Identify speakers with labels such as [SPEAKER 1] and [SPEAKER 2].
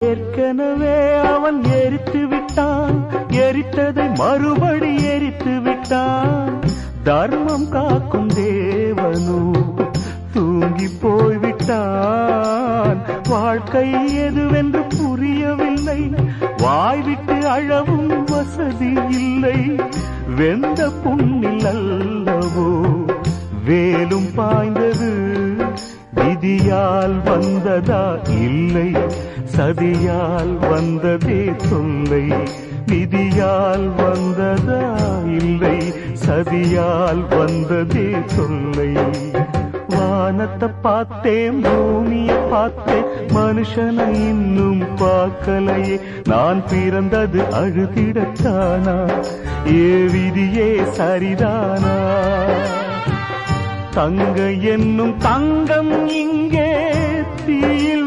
[SPEAKER 1] ஏற்கனவே அவன் எரித்து விட்டான், எரித்ததை மறுபடி எரித்து விட்டான். தர்மம் காக்கும் தேவனோ தூங்கி போய்விட்டான். வாழ்க்கை எதுவென்று புரியவில்லை, வாய்விட்டு அழவும் வசதி இல்லை. வெந்த புண்ணில் அல்லவோ வேலும் பாய்ந்தது, விதியால் வந்ததா இல்லை, சதியால் வந்ததே தொல்லை. விதியால் வந்ததா இல்லை, சதியால் வந்ததே தொல்லை. வானத்தை பார்த்தேன், பூமியை பார்த்தேன், மனுஷனை இன்னும் பார்க்கலையே. நான் பிறந்தது அழுதிடத்தானா, ஏ விதியே சரிதானா? தங்க என்னும் தங்கம் இங்கே தீயில்